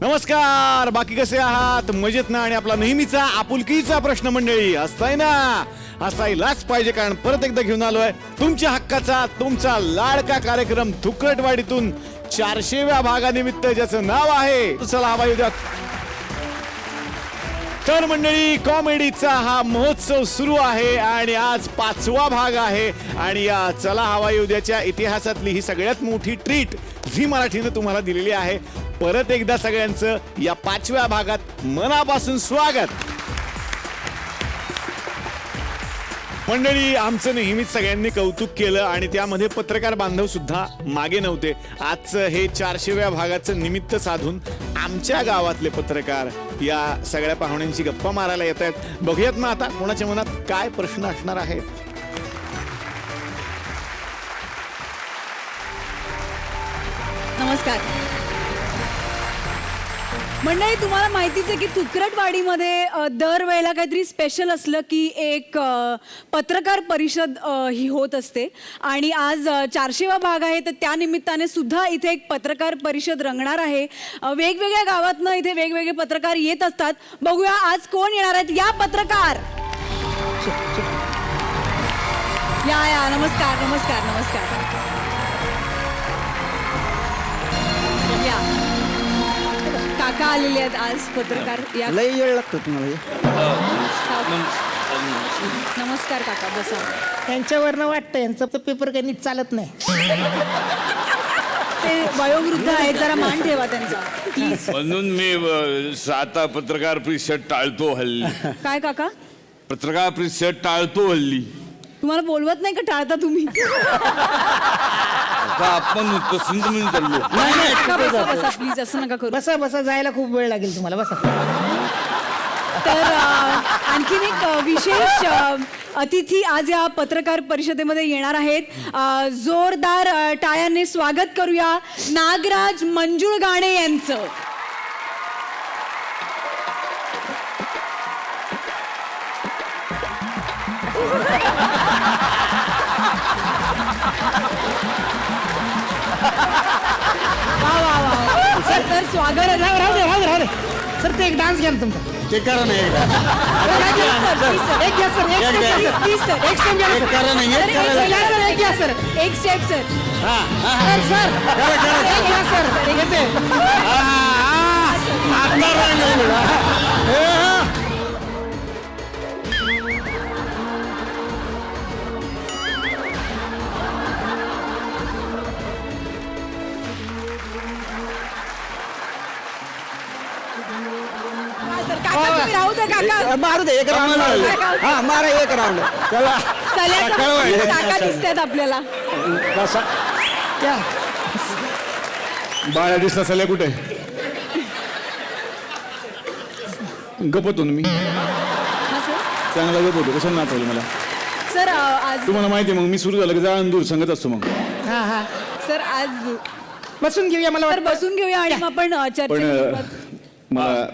नमस्कार, बाकी कसे आहात? मजेत ना? आणि आपला नेहमीचा आपुलकीचा प्रश्न मंडळी असताय ना? असायलाच पाहिजे, कारण परत एकदा घेऊन आलोय तुमच्या हक्काचा, तुमचा लाडका कार्यक्रम थुकरटवाडीतून 400व्या भागानिमित्त, ज्याचं नाव आहे चला हवा येऊ द्या. तर मंडळी, कॉमेडीचा हा महोत्सव सुरू आहे आणि आज 5वा भाग आहे. आणि या चला हवा येऊ द्याच्या इतिहासातली ही सगळ्यात मोठी ट्रीट झी मराठीनं तुम्हाला दिलेली आहे. परत एकदा सगळ्यांचं या 5व्या भागात मनापासून स्वागत. मंडळी, आमचं नेहमीच सगळ्यांनी कौतुक केलं आणि त्यामध्ये पत्रकार बांधव सुद्धा मागे नव्हते. आजचं हे 400व्या भागाचं निमित्त साधून आमच्या गावातले पत्रकार या सगळ्या पाहुण्यांची गप्पा मारायला येत आहेत. बघूयात ना आता कोणाच्या मनात काय प्रश्न असणार आहेत. नमस्कार मंडळी, तुम्हाला माहितीच आहे की थुकरटवाडीमध्ये दरवेळेला काहीतरी स्पेशल असलं की एक पत्रकार परिषद ही होत असते. आणि आज 400वा भाग आहे, तर त्या निमित्ताने सुद्धा इथे एक पत्रकार परिषद रंगणार आहे. वेगवेगळ्या गावातनं इथे वेगवेगळे पत्रकार येत असतात. बघूया आज कोण येणार आहेत. या पत्रकार या नमस्कार नमस्कार नमस्कार या. काका आलेले आहेत आज पत्रकार. या लई वेळ लागतो तुम्हाला. नमस्कार काका, बसा. त्यांच्यावरनं वाटतं यांचं तर पेपर काही नीट चालत नाही. ते वयोवृद्ध आहेत, जरा मान ठेवा त्यांचा प्लीज. म्हणून मी आता पत्रकार परिषद टाळतो हल्ली. काय काका? पत्रकार परिषद टाळतो हल्ली. तुम्हाला बोलवत नाही का टाळता तुम्ही? आता आपण पसंत म्हणून चाललो. काका, बसा बसा प्लीज, असं नका करू. बसा बसा, जायला खूप वेळ लागेल तुम्हाला. बसा. तर आणखीन एक विशेष अतिथी आज या पत्रकार परिषदेमध्ये येणार आहेत. जोरदार टाळ्यांनी स्वागत करूया नागराज मंजुळगाणे यांचं. सर तर स्वागत. राहू दे सर, ते एक डान्स घ्या ना तुमचा. ते करा नाही एकदा. एक घ्या सर, एक घ्या सर, एक स्टेप घ्या सर. करा नाही, एक करा. एक घ्या सर, एक स्टेप सर. सर एक घ्या सर. येते. राहू दे काका. मारू दे एक राऊंड. हा मारा एक राऊंड. चला काका दिसतात आपल्याला. बाळा दिसला सल्या कुठे? गपतो ना मी, हा, सर. चांगला गपतो. कशाला नाचवलं मला? सर आज तुम्हाला माहिती आहे, मग मी सुरू झालं की जाळून दूर सांगत असतो. मग हा हा, सर आज बसून घेऊया. मला तर बसून घेऊया आणि मग आपण पण चर्चा. मला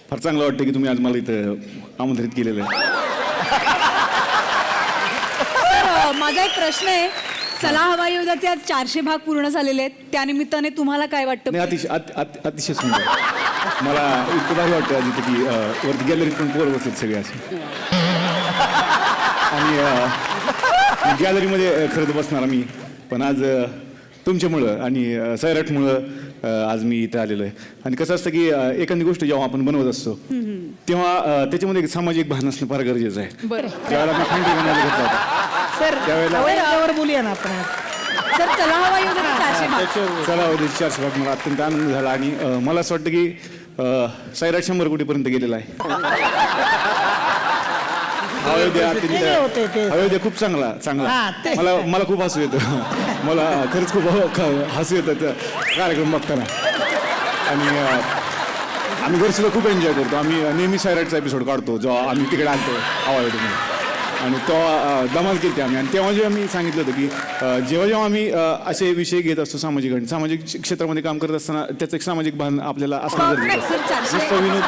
फार चांगलं वाटतं की तुम्ही आज मला इथं आमंत्रित केलेलं आहे. सर माझा एक प्रश्न आहे. चला हवा येऊ द्याचे आज 400 भाग पूर्ण झालेले आहेत, त्यानिमित्ताने तुम्हाला काय वाटतं? नाही, अतिशय सुंदर. मला इतकं भारी वाटतं आज इथं की वरती गॅलरीत पण पोरं बसलेत सगळे असे. आणि गॅलरीमध्ये खरं तर बसणार मी, पण आज तुमच्यामुळं आणि सैराटमुळं आज मी इथं आलेलो आहे. आणि कसं असतं की एखादी गोष्ट जेव्हा आपण बनवत असतो तेव्हा त्याच्यामध्ये एक सामाजिक भान असणं फार गरजेचं आहे. बरं त्यावेळेला मी खांडी बनवायला घेतला होता. सर त्यावेळेला त्यावर बोलूया ना आपण. सर चला हवा येऊ द्या 400 भाग. चला होते 400 भाग. मला अत्यंत आनंद झाला. आणि मला असं वाटतं की सैराट 100 कोटीपर्यंत गेलेला आहे. अयोध्या खूप चांगला मला खूप हसू येतं. मला खरंच खूप हसू येतं त्या कार्यक्रम बघताना. आणि आम्ही घरी सुद्धा खूप एन्जॉय करतो. आम्ही नेहमी सैराटचा एपिसोड काढतो जेव्हा आम्ही तिकडे आणतो अयोध्येमध्ये. आणि तेव्हा धमाल केली आम्ही. आणि तेव्हा जेव्हा मी सांगितलं होतं की जेव्हा आम्ही असे विषय घेत असतो सामाजिक आणि सामाजिक क्षेत्रामध्ये काम करत असताना त्याचं एक सामाजिक भान आपल्याला असणं गरजेचं आहे. नुसतं विनोद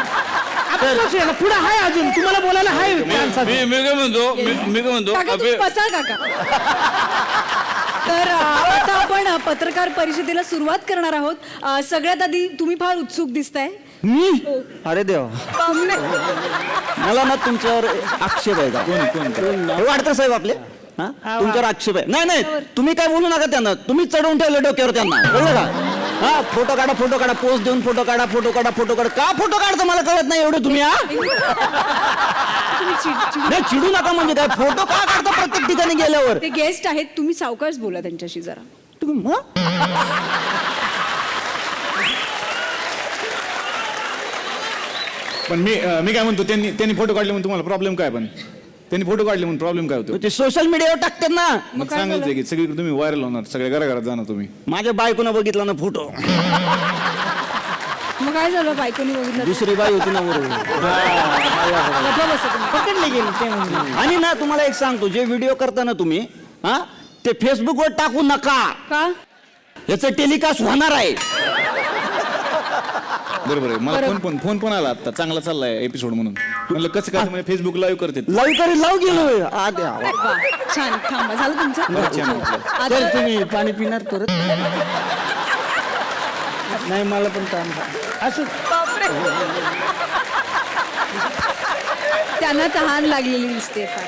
पुढे आहे अजून तुम्हाला बोलायला आहे. मी काय म्हणतो काका तुम्ही बसा काका. तर आता आपण पत्रकार परिषदेला सुरुवात करणार आहोत. सगळ्यात आधी तुम्ही फार उत्सुक दिसताय. मी अरे देवा मला ना तुमच्यावर आक्षेप आहे का कोण वाटतं साहेब आपले हा? तुमच्यावर आक्षेप आहे. नाही नाही तुम्ही काय बोलू नका त्यांना. तुम्ही चढवून ठेवलं डोक्यावर त्यांना कळलं का? हा फोटो काढा पोस्ट देऊन फोटो काढा का फोटो काढता मला कळत नाही एवढं तुम्ही. हा तुम्ही नाही चिडू नका म्हणजे काय फोटो का काढता प्रत्येक ठिकाणी गेल्यावर. ते गेस्ट आहेत, तुम्ही सावकाश बोला त्यांच्याशी जरा. तुम्ही पण मी काय म्हणतो, त्यांनी फोटो काढले म्हणून तुम्हाला प्रॉब्लेम काय? पण त्यांनी फोटो काढले म्हणून प्रॉब्लेम काय होतो? ते सोशल मीडियावर टाकतात ना. मग सांगायचं की सगळीकडे तुम्ही व्हायरल होणार, सगळ्या घराघरात जाणार तुम्ही. माझ्या बायकोनं बघितला ना फोटो. मग काय झालं? बायकोनी बघितलं. दुसरी बाई होती ना बरोबर. पकडले गेले. आणि ना तुम्हाला एक सांगतो, जे व्हिडिओ करता ना तुम्ही हा ते फेसबुकवर टाकू नका. का? याचं टेलिकास्ट होणार आहे. बरोबर आहे. मला फोन पण आला आता, चांगला चाललाय एपिसोड म्हणून. म्हणलं कसं काय म्हणजे फेसबुक लाईव्ह करते. लाव गेलो. वा, छान. थांबा, झालं तुमचं? चल तुम्ही पाणी पिणार परत? नाही मला पण असं त्यांना तहान लागलेली दिसते फार.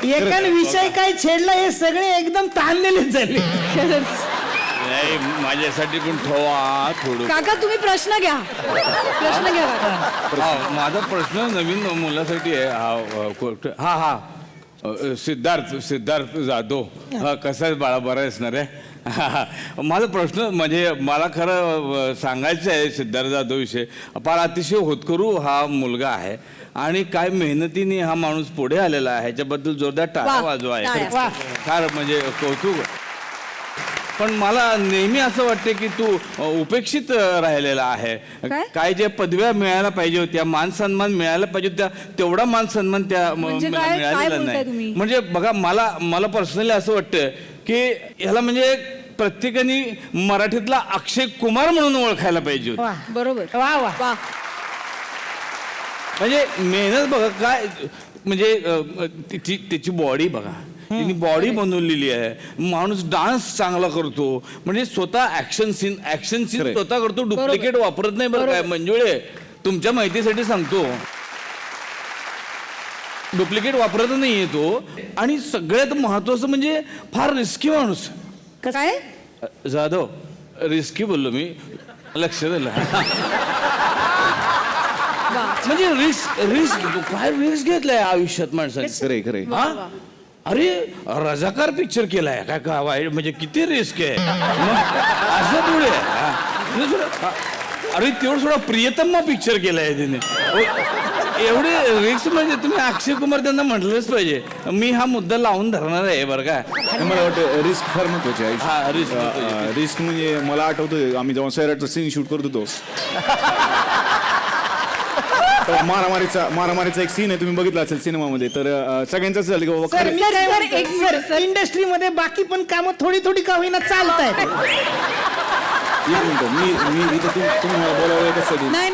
एकाने विषय काय छेडला हे सगळे एकदम ताणलेले झाले. खरंच. नाही माझ्यासाठी पण ठेवा थोडं. काका तुम्ही प्रश्न घ्या काका. माझा प्रश्न नवीन मुलासाठी आहे. हा सिद्धार्थ जाधव. कसा आहे बाळा? बरा असणार आहे. माझा प्रश्न म्हणजे मला खरं सांगायचं आहे सिद्धार्थ जाधव विषयी. फार अतिशय होतकरू हा मुलगा आहे आणि काय मेहनतीने हा माणूस पुढे आलेला आहे, ह्याच्याबद्दल जोरदार टाळ्या वाजवा आहे. फार म्हणजे कौतुक. पण मला नेहमी असं वाटते की तू उपेक्षित राहिलेला आहे. काय जे पदव्या मिळायला पाहिजे होत्या, मान सन्मान मिळायला पाहिजे होत्या, तेवढा मान सन्मान त्या मिळालेला नाही. म्हणजे बघा मला पर्सनली असं वाटतं की ह्याला म्हणजे प्रत्येकाने मराठीतला अक्षय कुमार म्हणून ओळखायला पाहिजे होतं. बरोबर. वा वा वा. म्हणजे मेहनत बघा काय, म्हणजे त्याची बॉडी बघा, तिने बॉडी बनवलेली आहे. माणूस डान्स चांगला करतो, म्हणजे स्वतः ऍक्शन सीन स्वतः करतो, डुप्लिकेट वापरत नाही. बरं काय मंजुळे, तुमच्या माहितीसाठी सांगतो, डुप्लिकेट वापरत नाही तो. आणि सगळ्यात महत्वाचं म्हणजे फार रिस्की माणूस. काय? जाधव रिस्की बोललो मी, लक्ष दिलं. म्हणजे रिस्क काय रिस्क घेतलाय आयुष्यात माणसाने. खरे हा अरे रजाकार पिक्चर केलाय काय का वाईट, म्हणजे किती रिस्क आहे. असं पुढे अरे तेवढं थोडा प्रियतमा पिक्चर केलाय तिने. एवढे रिस्क म्हणजे तुम्ही अक्षय कुमार त्यांना म्हटलंच पाहिजे. मी हा मुद्दा लावून धरणार आहे बरं का. मला वाटतं रिस्क फार महत्वाची आहे. हा रिस्क रिस्क म्हणजे मला आठवतं आम्ही जेव्हा सैराटचा सीन शूट करत होतो, मारामारीचा एक सीन आहे, तुम्ही बघितला असेल सिनेमामध्ये. तर सगळ्यांचंच झालं की बाबा इंडस्ट्रीमध्ये बाकी पण कामं थोडी थोडी का होईना चालतायत. एक मिनिट, मी इथं तुम्ही मला बोलावलं कसं? नाही